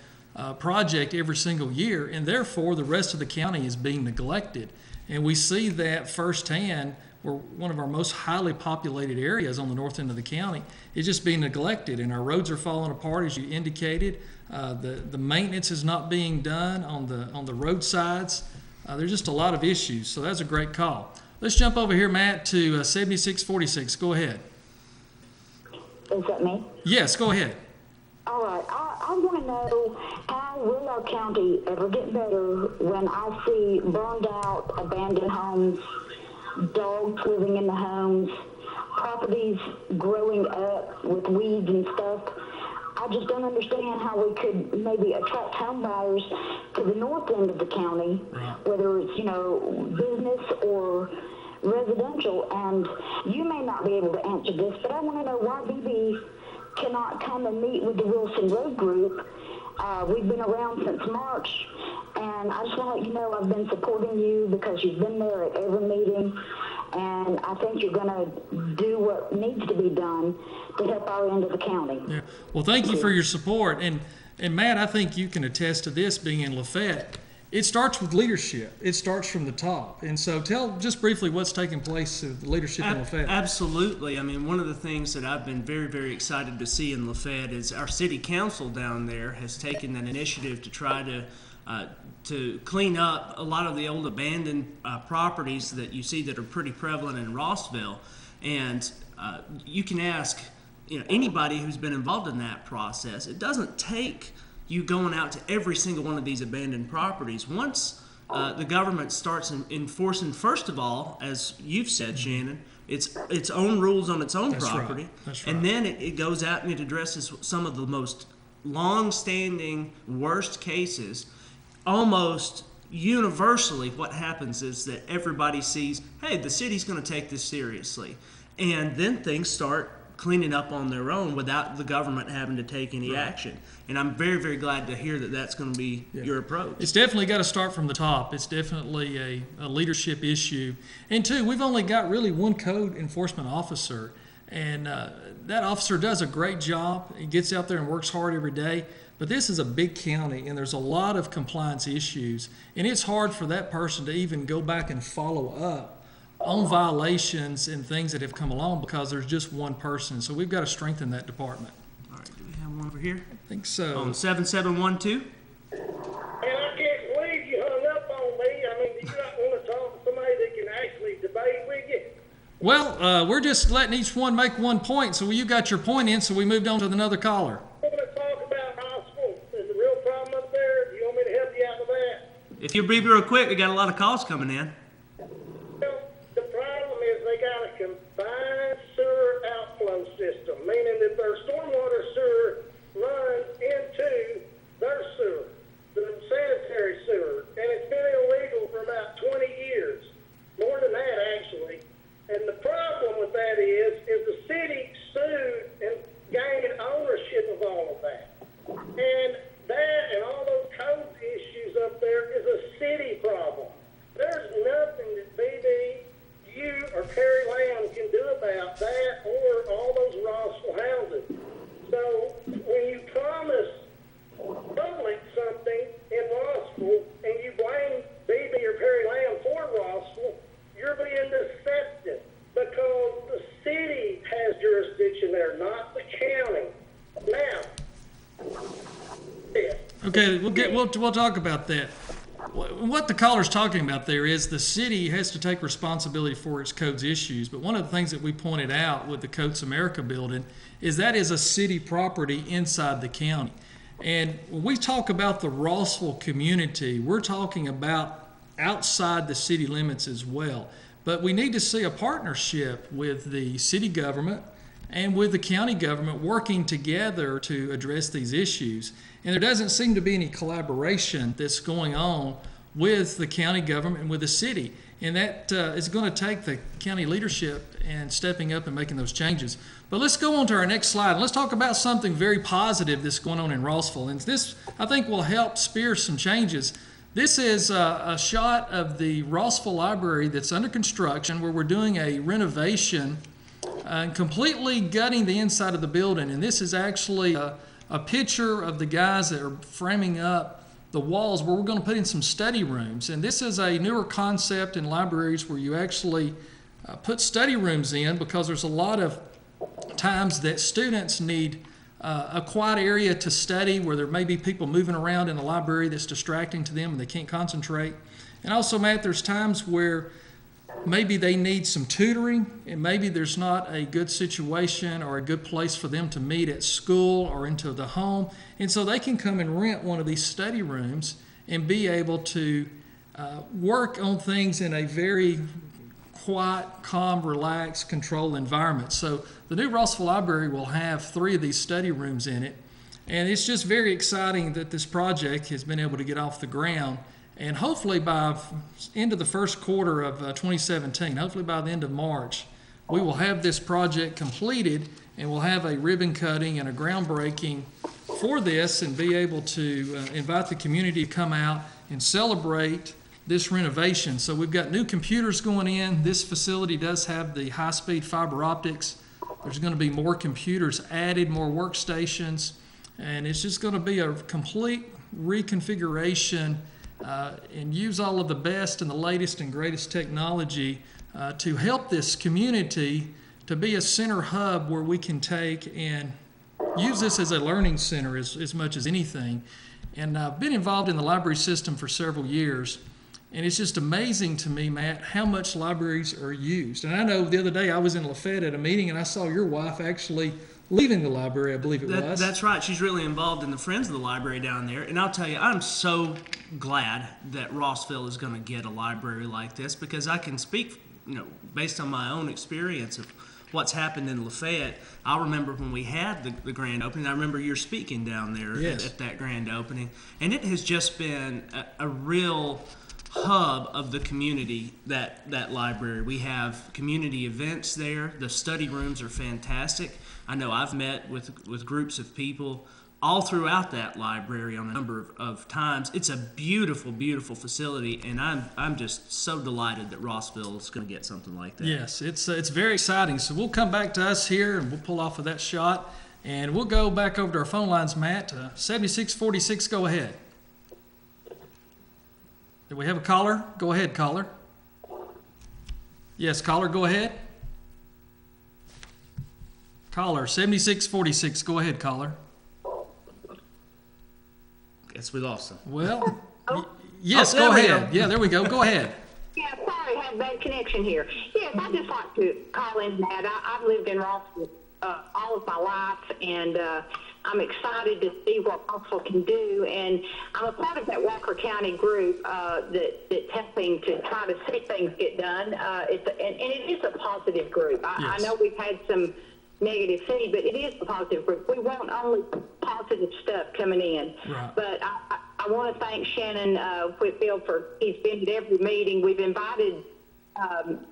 project every single year, and therefore the rest of the county is being neglected. And we see that firsthand. We're one of our most highly populated areas on the north end of the county. It's just being neglected, and our roads are falling apart, as you indicated. The maintenance is not being done on the roadsides. There's just a lot of issues, so that's a great call. Let's jump over here, Matt, to 7646. Go ahead. Is that me? Yes, go ahead. All right. I want to know, how will our county ever get better when I see burned out, abandoned homes, dogs living in the homes, properties growing up with weeds and stuff? I just don't understand how we could maybe attract home buyers to the north end of the county, whether it's, business or residential. And you may not be able to answer this, but I want to know why BB cannot come and meet with the Wilson Road Group. We've been around since March, and I just want to let you know I've been supporting you because you've been there at every meeting, and I think you're going to do what needs to be done to help our end of the county. Yeah. Well, thank you for your support. And Matt, I think you can attest to this being in Lafayette. It starts with leadership. It starts from the top. And so tell just briefly what's taking place with the leadership in Lafayette. Absolutely. I mean, one of the things that I've been very, very excited to see in Lafayette is our city council down there has taken that initiative to try to clean up a lot of the old abandoned properties that you see that are pretty prevalent in Rossville. And you can ask anybody who's been involved in that process. It doesn't take you going out to every single one of these abandoned properties. Once the government starts enforcing, first of all, as you've said, Shannon, its own rules on its own property, That's right. And then it goes out and it addresses some of the most long-standing worst cases. Almost universally, what happens is that everybody sees, hey, the city's going to take this seriously, and then things start cleaning up on their own without the government having to take any action. And I'm very, very glad to hear that that's going to be your approach. It's definitely got to start from the top. It's definitely a leadership issue. And two, we've only got really one code enforcement officer, and that officer does a great job. He gets out there and works hard every day. But this is a big county, and there's a lot of compliance issues, and it's hard for that person to even go back and follow up on violations and things that have come along because there's just one person. So we've got to strengthen that department. All right, do we have one over here? I think so. On 7712. And I can't believe you hung up on me. I mean, do you not want to talk to somebody that can actually debate with you? Well, we're just letting each one make one point. So you got your point in, so we moved on to another caller. We're going to talk about hospital. There's a real problem up there. Do you want me to help you out with that? If you'll be real quick, we got a lot of calls coming in. Well, the problem is they got a combined sewer outflow system, meaning that their stormwater sewer runs into their sewer, the sanitary sewer, and it's been illegal for about 20 years, more than that actually. And the problem with that is the city sued and gained ownership of all of that. And that and all those code issues up there is a city problem. There's nothing that BB, you, or Perry Lamb can do about that or all those Rossville houses. So when you promise public something in Rossville and you blame BB or Perry Lamb for Rossville, you're being deceptive because the city has jurisdiction there, not the county. Now, yeah. Okay, we'll talk about that. What the caller's talking about there is the city has to take responsibility for its codes issues. But one of the things that we pointed out with the Coats America building is that is a city property inside the county. And when we talk about the Rossville community, we're talking about outside the city limits as well. But we need to see a partnership with the city government and with the county government working together to address these issues. And there doesn't seem to be any collaboration that's going on with the county government and with the city. And that is going to take the county leadership and stepping up and making those changes. But let's go on to our next slide. Let's talk about something very positive that's going on in Rossville. And this, I think, will help spear some changes. This is a shot of the Rossville Library that's under construction, where we're doing a renovation completely gutting the inside of the building. And this is actually a picture of the guys that are framing up the walls where we're going to put in some study rooms. And this is a newer concept in libraries where you actually put study rooms in, because there's a lot of times that students need a quiet area to study where there may be people moving around in the library that's distracting to them and they can't concentrate. And also, Matt, there's times where maybe they need some tutoring, and maybe there's not a good situation or a good place for them to meet at school or into the home. And so they can come and rent one of these study rooms and be able to work on things in a very quiet, calm, relaxed, controlled environment. So the new Rossville Library will have 3 of these study rooms in it. And it's just very exciting that this project has been able to get off the ground. And hopefully by end of the first quarter of 2017, hopefully by the end of March, we will have this project completed, and we'll have a ribbon cutting and a groundbreaking for this, and be able to invite the community to come out and celebrate this renovation. So we've got new computers going in. This facility does have the high-speed fiber optics. There's going to be more computers added, more workstations, and it's just going to be a complete reconfiguration and use all of the best and the latest and greatest technology to help this community to be a center hub where we can take and use this as a learning center as much as anything. And I've been involved in the library system for several years, and it's just amazing to me, Matt, how much libraries are used. And I know the other day I was in Lafayette at a meeting, and I saw your wife actually leaving the library, I believe it was. That's right. She's really involved in the Friends of the Library down there. And I'll tell you, I'm so glad that Rossville is going to get a library like this, because I can speak, based on my own experience of what's happened in Lafayette. I remember when we had the grand opening. I remember you're speaking down there at that grand opening. And it has just been a real hub of the community, that library. We have community events there. The study rooms are fantastic. I know I've met with groups of people all throughout that library on a number of times. It's a beautiful, beautiful facility, and I'm just so delighted that Rossville is going to get something like that. Yes, it's very exciting. So we'll come back to us here, and we'll pull off of that shot, and we'll go back over to our phone lines, Matt. 7646, go ahead. Do we have a caller? Go ahead, caller. Yes, caller, go ahead. Caller, 7646, go ahead, caller. Guess we lost him. Well, yes, go ahead. Yeah, there we go. Go ahead. Yeah, sorry, I had a bad connection here. Yes, I'd just like to call in, Matt. I've lived in Rossville all of my life, and I'm excited to see what Rossville can do. And I'm a part of that Walker County group that's helping to try to see things get done. And it is a positive group. I know we've had some negative feed, but it is a positive group. We want only positive stuff coming in. Right. But I want to thank Shannon Whitfield he's been at every meeting. We've invited,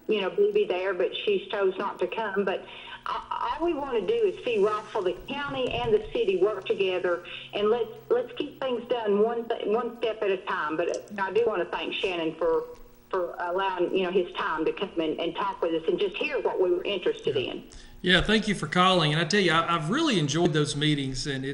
Bebe there, but she's chose not to come. But all we want to do is see Rossville, the county and the city work together, and let's keep things done one step at a time. But I do want to thank Shannon for allowing his time to come and talk with us and just hear what we were interested in. Yeah, thank you for calling. And I tell you, I've really enjoyed those meetings, and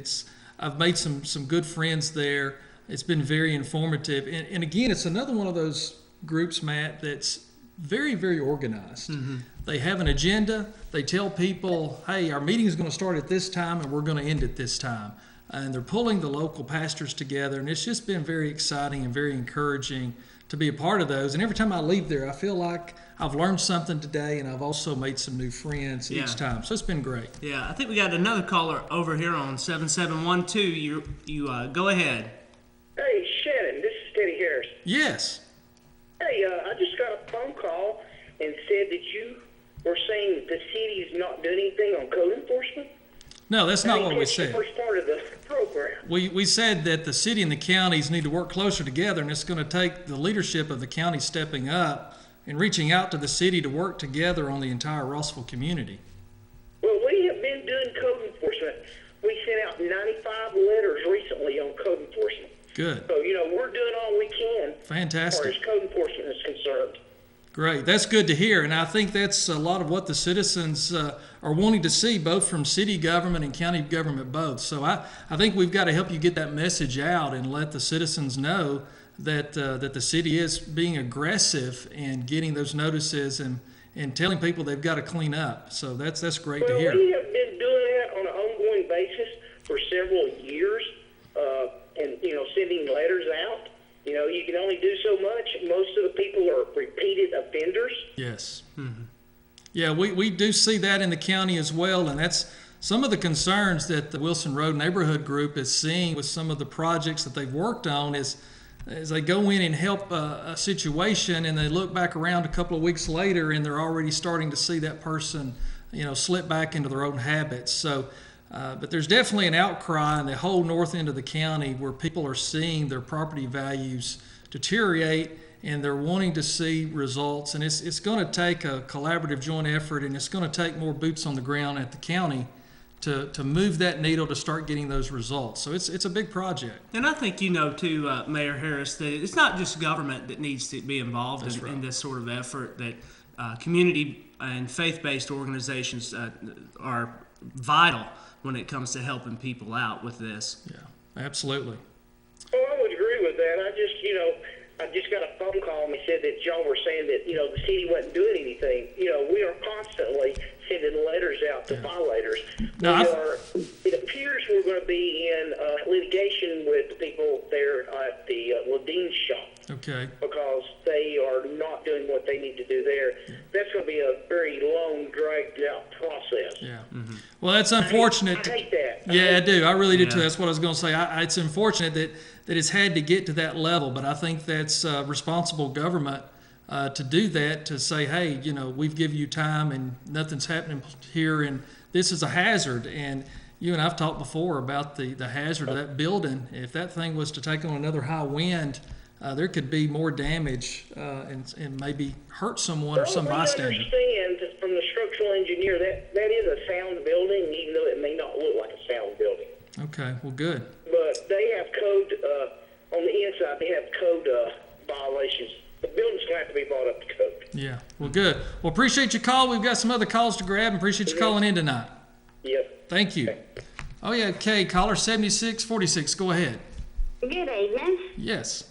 I've made some good friends there. It's been very informative. And again, it's another one of those groups, Matt, that's very, very organized. Mm-hmm. They have an agenda. They tell people, hey, our meeting is going to start at this time, and we're going to end at this time. And they're pulling the local pastors together, and it's just been very exciting and very encouraging to be a part of those. And every time I leave there, I feel like I've learned something today, and I've also made some new friends each time. So it's been great. Yeah, I think we got another caller over here on 7712. You go ahead. Hey, Shannon, this is Teddy Harris. Yes. Hey, I just got a phone call and said that you were saying that the city is not doing anything on code enforcement. No, that's not what we said. The first part of the program. We said that the city and the counties need to work closer together, and it's going to take the leadership of the county stepping up and reaching out to the city to work together on the entire Rossville community. Well, we have been doing code enforcement. We sent out 95 letters recently on code enforcement. Good. So, we're doing all we can. Fantastic. As far as code enforcement is concerned. Great. That's good to hear. And I think that's a lot of what the citizens are wanting to see, both from city government and county government both. So I think we've got to help you get that message out and let the citizens know that that the city is being aggressive in getting those notices and telling people they've got to clean up. So that's great to hear. We have been doing that on an ongoing basis for several years, and sending letters out. You can only do so much. Most of the people are repeated offenders. Yes. Mm-hmm. Yeah, we do see that in the county as well, and that's some of the concerns that the Wilson Road Neighborhood Group is seeing with some of the projects that they've worked on is as they go in and help a situation and they look back around a couple of weeks later and they're already starting to see that person, slip back into their own habits. So, but there's definitely an outcry in the whole north end of the county where people are seeing their property values deteriorate and they're wanting to see results. And it's going to take a collaborative joint effort, and it's going to take more boots on the ground at the county to move that needle to start getting those results. So it's a big project. And I think too, Mayor Harris, that it's not just government that needs to be involved in this sort of effort, that community and faith-based organizations are vital when it comes to helping people out with this. Yeah, absolutely. Oh, I would agree with that. I just got a phone call and they said that y'all were saying that, the city wasn't doing anything. We are constantly sending letters out to violators. It appears we're going to be in litigation with the people there at the Ladine shop. Okay. Because they are not doing what they need to do there. That's going to be a very long, dragged-out process. Yeah. Mm-hmm. Well, that's unfortunate. I hate that. Yeah, I do. I really do too. That's what I was going to say. It's unfortunate that it's had to get to that level, but I think that's responsible government to do that, to say, hey, we've given you time and nothing's happening here, and this is a hazard. And you and I've talked before about the hazard of that building. If that thing was to take on another high wind, there could be more damage and maybe hurt someone or some bystander. I understand from the structural engineer that is a sound building, even though it may not look like a sound building. Okay, well, good. But they have code on the inside. They have code violations. The building's going to have to be brought up to code. Yeah, well, good. Well, appreciate your call. We've got some other calls to grab, and appreciate you calling in tonight. Yep. Thank you. Oh, yeah, okay, caller 7646. Go ahead. Good evening. Yes.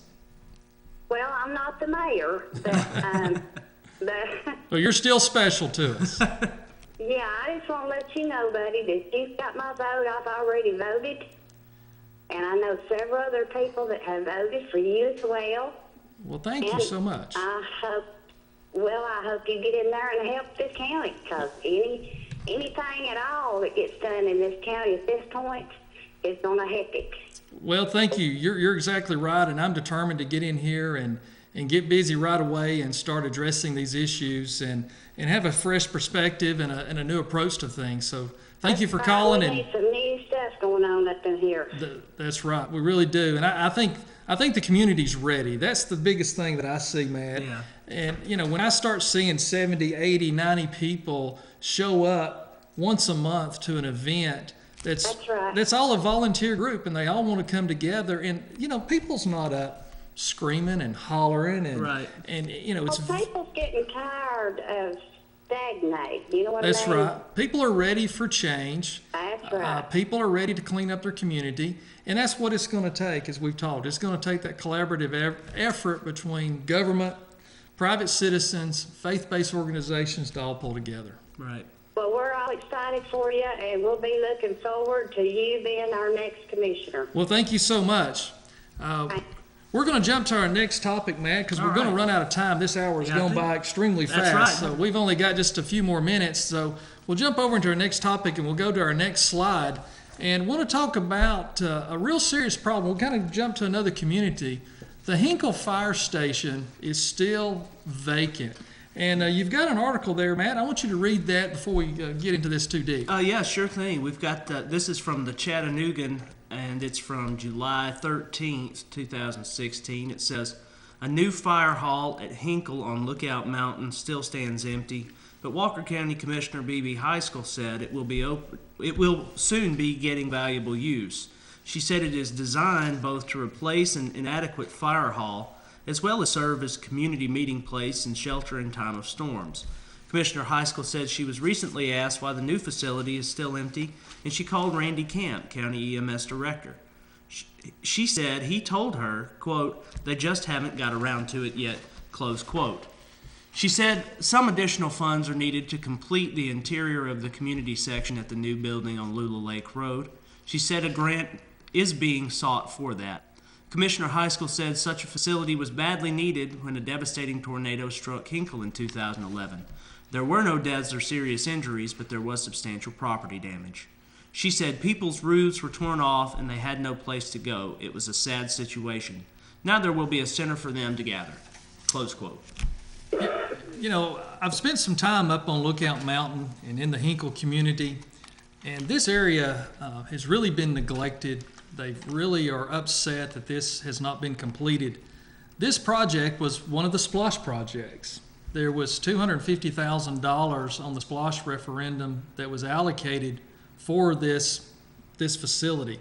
Well, I'm not the mayor, but Well, you're still special to us. yeah, I just want to let you know, buddy, that you've got my vote. I've already voted, and I know several other people that have voted for you as well. Well, thank you so much. I hope you get in there and help this county, because anything at all that gets done in this county at this point is going to help it. Well, thank you. You're exactly right, and I'm determined to get in here and get busy right away and start addressing these issues and have a fresh perspective and a new approach to things. So thank you for calling. We need some new stuff going on up in here. That's right. We really do. And I think the community's ready. That's the biggest thing that I see, Matt. Yeah. And, when I start seeing 70, 80, 90 people show up once a month to an event, That's right. That's all a volunteer group, and they all want to come together. And people's not up screaming and hollering, and right. And it's people's getting tired of stagnate. You know what I mean? That's right. People are ready for change. That's right. People are ready to clean up their community, and that's what it's going to take. As we've talked, it's going to take that collaborative effort between government, private citizens, faith-based organizations to all pull together. Right. Well, we're all excited for you, and we'll be looking forward to you being our next commissioner. Well, thank you so much. We're going to jump to our next topic, Matt, because we're going to run out of time. This hour has gone by extremely fast. Right. So we've only got just a few more minutes. So we'll jump over into our next topic, and we'll go to our next slide. And want to talk about a real serious problem. We'll kind of jump to another community. The Hinkle Fire Station is still vacant. And you've got an article there, Matt. I want you to read that before we get into this too deep. Yeah, sure thing. We've got this is from the Chattanoogan, and it's from July 13th, 2016. It says, a new fire hall at Hinkle on Lookout Mountain still stands empty, but Walker County Commissioner B.B. Heiskell said it will soon be getting valuable use. She said it is designed both to replace an inadequate fire hall as well as serve as a community meeting place and shelter in time of storms. Commissioner Heiskell said she was recently asked why the new facility is still empty, and she called Randy Camp, County EMS Director. She said he told her, quote, "They just haven't got around to it yet," close quote. She said some additional funds are needed to complete the interior of the community section at the new building on Lula Lake Road. She said a grant is being sought for that. Commissioner Heiskell said such a facility was badly needed when a devastating tornado struck Hinkle in 2011. There were no deaths or serious injuries, but there was substantial property damage. She said people's roofs were torn off and they had no place to go. It was a sad situation. Now there will be a center for them to gather. Close quote. You know, I've spent some time up on Lookout Mountain and in the Hinkle community, and this area has really been neglected. They really are upset that this has not been completed. This project was one of the SPLOSH projects. There was $250,000 on the SPLOSH referendum that was allocated for this facility.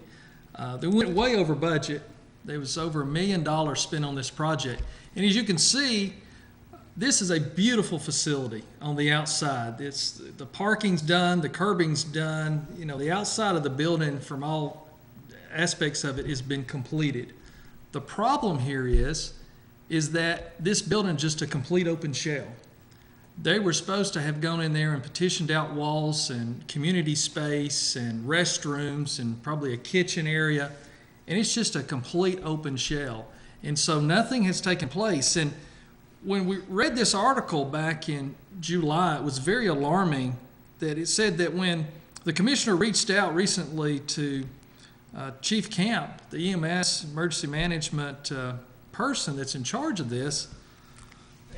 They went way over budget. There was over $1 million spent on this project. And as you can see, this is a beautiful facility on the outside. The parking's done, the curbing's done. You know, the outside of the building from all aspects of it has been completed. The problem here is that this building is just a complete open shell. They were supposed to have gone in there and petitioned out walls and community space and restrooms and probably a kitchen area, and it's just a complete open shell. And so nothing has taken place. And when we read this article back in July, it was very alarming that it said that when the commissioner reached out recently to Chief Camp, the EMS emergency management person that's in charge of this,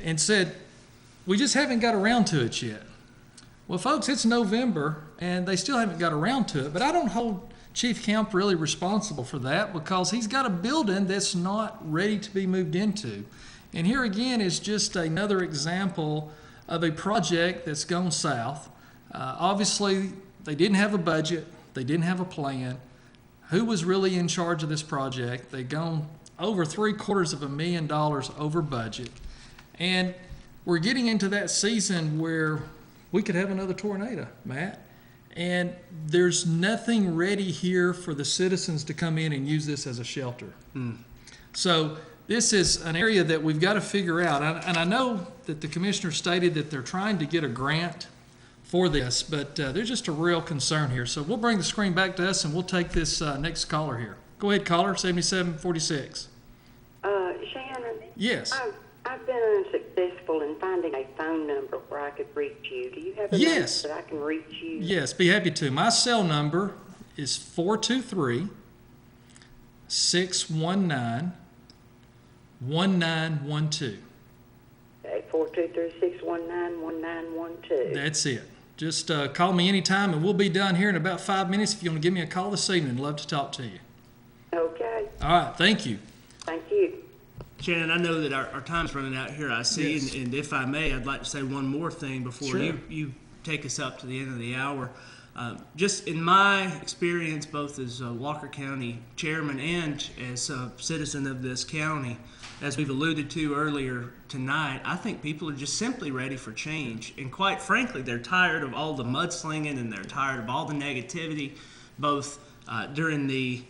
and said, "We just haven't got around to it yet." Well, folks, it's November and they still haven't got around to it, but I don't hold Chief Camp really responsible for that because he's got a building that's not ready to be moved into. And here again is just another example of a project that's gone south. Obviously, they didn't have a budget. They didn't have a plan. Who was really in charge of this project? They'd gone over $750,000 over budget. And we're getting into that season where we could have another tornado, Matt. And there's nothing ready here for the citizens to come in and use this as a shelter. So this is an area that we've got to figure out. And I know that the commissioner stated that they're trying to get a grant for this, but there's just a real concern here. So we'll bring the screen back to us and we'll take this next caller here. Go ahead, caller, 7746. Shannon? Yes. I've been unsuccessful in finding a phone number where I could reach you. Do you have a number that I can reach you? Yes, be happy to. My cell number is 423-619-1912. Okay, 423-619-1912. That's it. Just call me anytime, and we'll be done here in about 5 minutes. If you want to give me a call this evening, I'd love to talk to you. Okay. All right, thank you. Thank you. Shannon, I know that our time's running out here, I see, Yes. and if I may, I'd like to say one more thing before Sure. you take us up to the end of the hour. Just in my experience, both as a Walker County chairman and as a citizen of this county, as we've alluded to earlier tonight, I think people are just simply ready for change. And quite frankly, they're tired of all the mudslinging and they're tired of all the negativity, both during the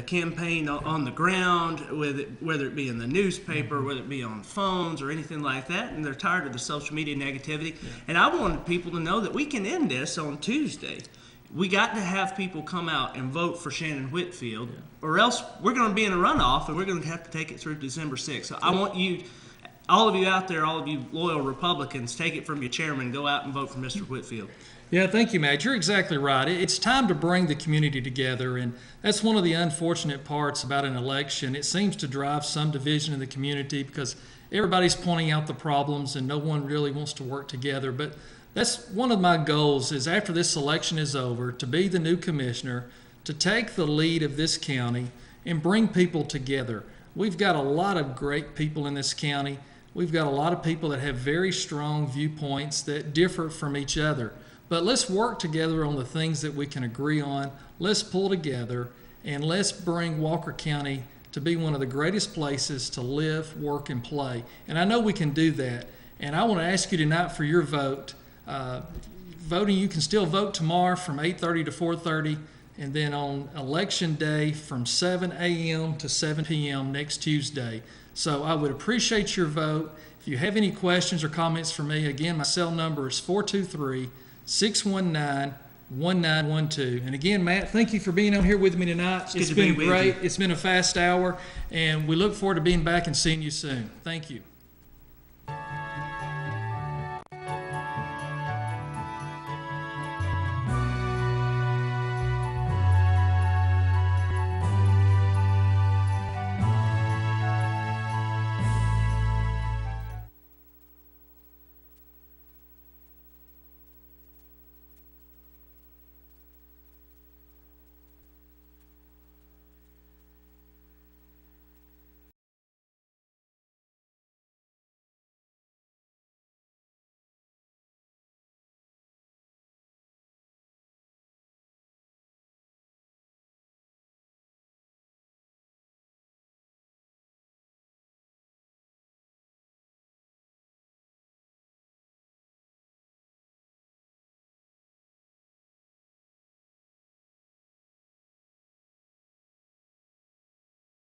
campaign on the ground, whether it be in the newspaper, whether it be on phones or anything like that, and they're tired of the social media negativity. Yeah. And I wanted people to know that we can end this on Tuesday. We got to have people come out and vote for Shannon Whitfield, or else we're going to be in a runoff and we're going to have to take it through December 6th. So I want you, all of you out there, all of you loyal Republicans, take it from your chairman, go out and vote for Mr. Whitfield. Yeah, thank you, Matt. You're exactly right. It's time to bring the community together, and that's one of the unfortunate parts about an election. It seems to drive some division in the community because everybody's pointing out the problems and no one really wants to work together. But that's one of my goals is after this election is over, to be the new commissioner, to take the lead of this county and bring people together. We've got a lot of great people in this county. We've got a lot of people that have very strong viewpoints that differ from each other. But let's work together on the things that we can agree on. Let's pull together and let's bring Walker County to be one of the greatest places to live, work, and play. And I know we can do that. And I want to ask you tonight for your vote. Voting, you can still vote tomorrow from 8:30 to 4:30, and then on Election Day from 7 a.m. to 7 p.m. next Tuesday. So I would appreciate your vote. If you have any questions or comments for me, again, my cell number is 423-619-1912. And again, Matt, thank you for being on here with me tonight. It's been great. It's been a fast hour, and we look forward to being back and seeing you soon. Thank you.